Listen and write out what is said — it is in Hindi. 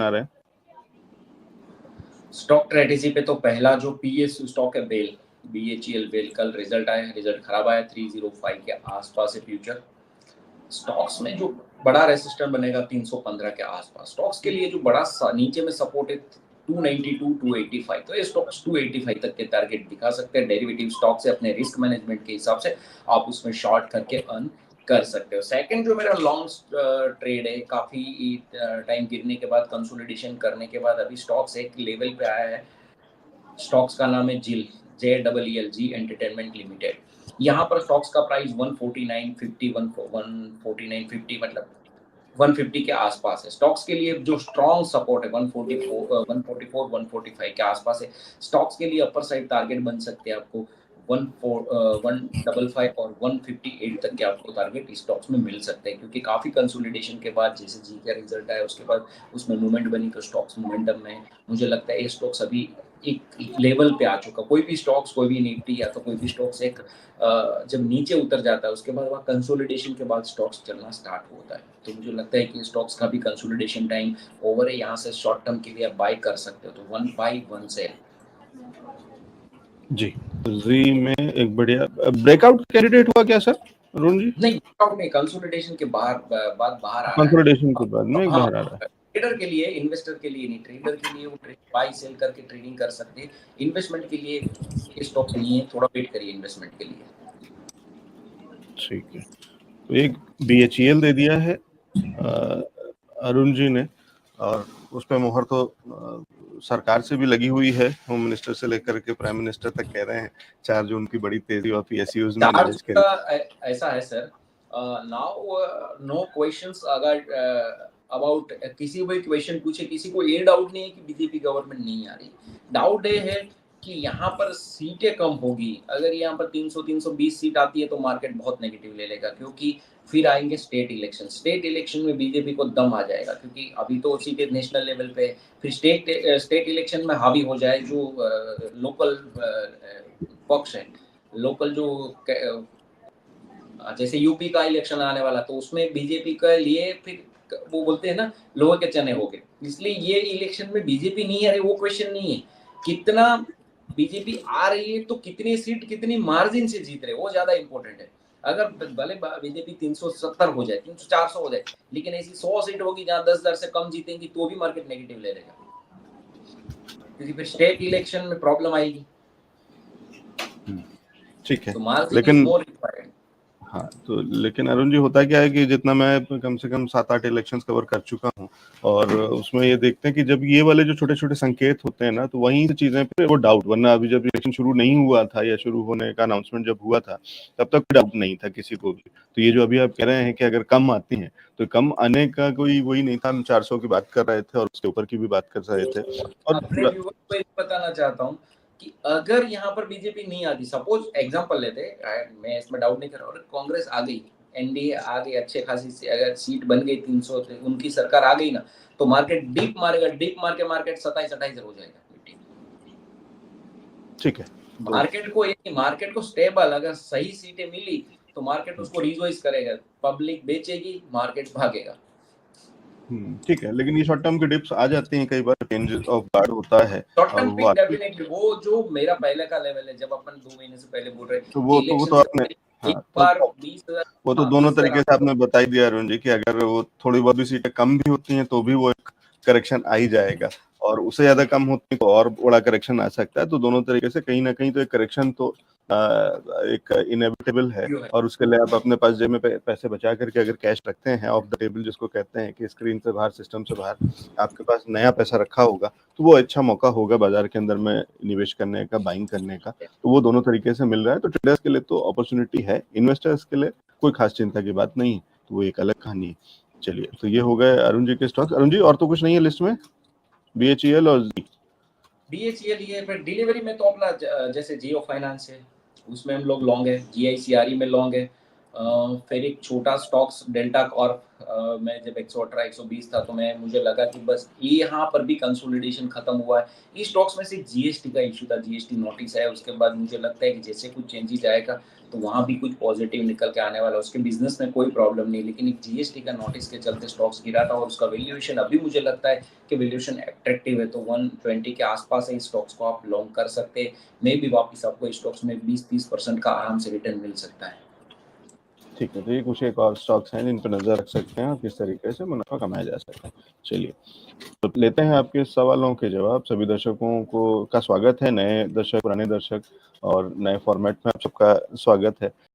आ रहे हैं? स्टॉक स्ट्रेटेजी पे तो पहला जो पीएसयू स्टॉक है बेल, बीएचईएल बेल, कल रिजल्ट आया, रिजल्ट खराब आया, 305 के आसपास है फ्यूचर। स्टॉक्स में जो बड़ा रेसिस्टर बनेगा 315 के आसपास। स्टॉक्स के लिए जो बड़ा नीचे में सपोर्ट है 292 285, तो ये स्टॉक्स 285 तक के टारगेट दिखा सकते हैं। डेरिवेटिव स्टॉक से अपने रिस्क मैनेजमेंट के हिसाब से आप उसमें शॉर्ट करके अर्न कर सकते हो। सेकंड जो मेरा लॉन्ग ट्रेड है, काफी टाइम गिरने के बाद, कंसोलिडेशन करने के बाद अभी स्टॉक्स एक लेवल पे आया है। स्टॉक्स का नाम है जिल, JEELG एंटरटेनमेंट लिमिटेड। यहाँ पर स्टॉक्स का प्राइस 149.50 149.50 मतलब 150 के आसपास है। स्टॉक्स के लिए जो स्ट्रॉन्ग सपोर्ट है 144 145 के आसपास है। स्टॉक्स के लिए अपर साइड टारगेट बन सकते हैं आपको 155 और 158 तक के आपको टारगेट स्टॉक्स में मिल सकते हैं, क्योंकि काफी कंसोलिडेशन के बाद जैसे जी का रिजल्ट आया उसके बाद उसमें मूवमेंट बनी, तो स्टॉक्स मोमेंटम में मुझे लगता है ये स्टॉक्स अभी एक लेवल पे आ चुका। कोई भी स्टॉक्स, कोई भी निफ्टी या तो कोई भी स्टॉक्स एक जब नीचे उतर जाता है उसके बाद वहाँ कंसोलिडेशन के बाद स्टॉक्स चलना स्टार्ट होता है। तो मुझे लगता है कि स्टॉक्स का भी कंसोलिडेशन टाइम ओवर है। यहाँ से शॉर्ट टर्म के लिए आप बाय कर सकते हो, तो 1 बाय 1 सेल। जी, जी में एक बढ़िया ब्रेकआउट कैंडिडेट हुआ क्या सर अरुण जी? नहीं, ब्रेकआउट नहीं, कंसोलिडेशन के बाद बाहर आ रहा है। कंसोलिडेशन के बाद में हाँ, बाहर आ रहा है। ट्रेडर के लिए, इन्वेस्टर के लिए नहीं। ट्रेडर के लिए वो बाय सेल करके ट्रेडिंग कर सकते हैं। इन्वेस्टमेंट के लिए ये स्टॉक्स नहीं है, थोड़ा वेट करिए इन्वेस्टमेंट के लिए। ठीक है, तो एक BHEL दे दिया है अरुण जी ने, और उस पर मुहर तो सरकार से भी लगी हुई है। होम मिनिस्टर से लेकर के प्राइम मिनिस्टर तक कह रहे हैं 4 जून की बड़ी तेजी और PSUs में निवेश करें। ऐसा है सर, नाउ नो क्वेश्चंस। अगर अबाउट किसी भी क्वेश्चन पूछे, किसी को ये डाउट नहीं है कि बीजेपी गवर्नमेंट नहीं आ रही। डाउट ये है कि यहाँ पर सीटें कम होगी। अगर यहाँ पर 300-320 सीट आती है तो मार्केट बहुत नेगेटिव ले लेगा, क्योंकि फिर आएंगे स्टेट इलेक्शन। स्टेट इलेक्शन में बीजेपी को दम आ जाएगा, क्योंकि अभी तो सीटें नेशनल लेवल पे, फिर स्टेट इलेक्शन में हावी हो जाए जो लोकल पक्ष है, लोकल जो जैसे यूपी का इलेक्शन आने वाला, तो उसमें बीजेपी के लिए फिर वो बोलते हैं ना लोहे के चने हो गए। इसलिए ये इलेक्शन में बीजेपी नहीं आ रही वो क्वेश्चन नहीं है, कितना बीजेपी आ रही है तो कितनी सीट कितनी मार्जिन से जीत रहे, वो ज्यादा इंपॉर्टेंट है। अगर भले बीजेपी 370 हो जाए, 300-400 हो जाए, लेकिन ऐसी 100 सीट होगी जहाँ 10,000 से कम जीतेंगी तो भी मार्केट नेगेटिव ले लेगा, क्योंकि फिर स्टेट इलेक्शन में प्रॉब्लम आएगी। ठीक है, तो मार्जिन लेकिन मोर इम्पोर्टेंट। हाँ, तो लेकिन अरुण जी होता क्या है कि जितना मैं कम से कम 7-8 इलेक्शंस कवर कर चुका हूँ, और उसमें ये देखते हैं कि जब ये वाले जो छोटे छोटे संकेत होते हैं ना, तो वहीं से चीजें पे वो डाउट, वरना अभी जब इलेक्शन शुरू नहीं हुआ था या शुरू होने का अनाउंसमेंट जब हुआ था तब तक कोई डाउट नहीं था किसी को भी। तो ये जो अभी आप कह रहे हैं कि अगर कम आती हैं, तो कम आने का कोई वही नहीं था। हम 400 की बात कर रहे थे और उसके ऊपर की भी बात कर रहे थे। और अपने व्यूअर को ये बताना चाहता हूँ कि अगर यहाँ पर बीजेपी नहीं आती, सपोज एग्जांपल लेते, मैं इसमें डाउट नहीं कर रहा, और कांग्रेस आ गई, एनडीए आ गई, अच्छे खासी अगर सीट बन गई 300 से, उनकी सरकार आ गई ना, तो मार्केट डीप मारेगा, डीप मार के मार्केट 27-28 हो जाएगा। ठीक है, मार्केट को स्टेबल, अगर सही सीटें मिली तो मार्केट उसको रिजॉइस करेगा, पब्लिक बेचेगी, मार्केट भागेगा। ठीक है, लेकिन ये शॉर्ट टर्म के डिप्स आ जाते हैं कई बार, चेंज ऑफ गार्ड होता है। शॉर्ट टर्म पिक डेफिनेटली, वो जो मेरा पहले का लेवल है, जब अपन 2 महीने से पहले बोल रहे तो कि वो इलेक्शन तो से आपने, एक हाँ, बार तो 20,000, वो तो हाँ, दोनों 20,000 तरीके से आपने बता ही दिया अरुण जी कि अगर वो थोड़ी बहुत भी सीटें कम भी होती हैं तो भी वो एक करेक्शन आ ही जाएगा, और उससे ज्यादा कम होती है तो और बड़ा करेक्शन आ सकता है। तो दोनों तरीके से कहीं ना कहीं तो एक करेक्शन तो एक इनएविटेबल है, और उसके लिए आप अपने पास जेब में पैसे बचा करके अगर कैश रखते हैं ऑफ द टेबल, जिसको कहते हैं कि स्क्रीन से बाहर, सिस्टम से बाहर आपके पास नया पैसा रखा होगा, तो वो अच्छा मौका होगा बाजार के अंदर में निवेश करने का, बाइंग करने का। तो वो दोनों तरीके से मिल रहा है। तो ट्रेडर्स के लिए तो अपॉर्चुनिटी है, इन्वेस्टर्स के लिए कोई खास चिंता की बात नहीं है, तो वो एक अलग कहानी है। चलिए, तो ये हो गए अरुण जी के स्टॉक। अरुण जी, और तो कुछ नहीं है लिस्ट में? BHEL और BHEL ये फिर डिलीवरी में तो अपना जैसे जियो फाइनेंस है, उसमें हम लोग लॉन्ग है, GICRE में लॉन्ग है। फिर एक छोटा स्टॉक्स डेल्टा कॉर्प में जब 118-120 था, तो मुझे लगा कि बस ये यहाँ पर भी कंसोलिडेशन खत्म हुआ है। इस स्टॉक्स में से GST का इशू था, GST नोटिस है, उसके बाद मुझे लगता है कि जैसे कुछ चेंजेस आएगा तो वहाँ भी कुछ पॉजिटिव निकल के आने वाला है। उसके बिजनेस में कोई प्रॉब्लम नहीं, लेकिन एक जीएसटी का नोटिस के चलते स्टॉक्स गिरा था और उसका वैल्यूएशन अभी मुझे लगता है कि वैल्यूएशन अट्रैक्टिव है, तो 120 के आसपास है स्टॉक्स को आप लॉन्ग कर सकते हैं। मे भी वापस आपको स्टॉक्स में 20-30% का आराम से रिटर्न मिल सकता है। ठीक है, तो ये कुछ एक और स्टॉक्स हैं जिन पर नजर रख सकते हैं और किस तरीके से मुनाफा कमाया जा सकता है। चलिए, तो लेते हैं आपके सवालों के जवाब। सभी दर्शकों को का स्वागत है, नए दर्शक, पुराने दर्शक और नए फॉर्मेट में आप सबका स्वागत है।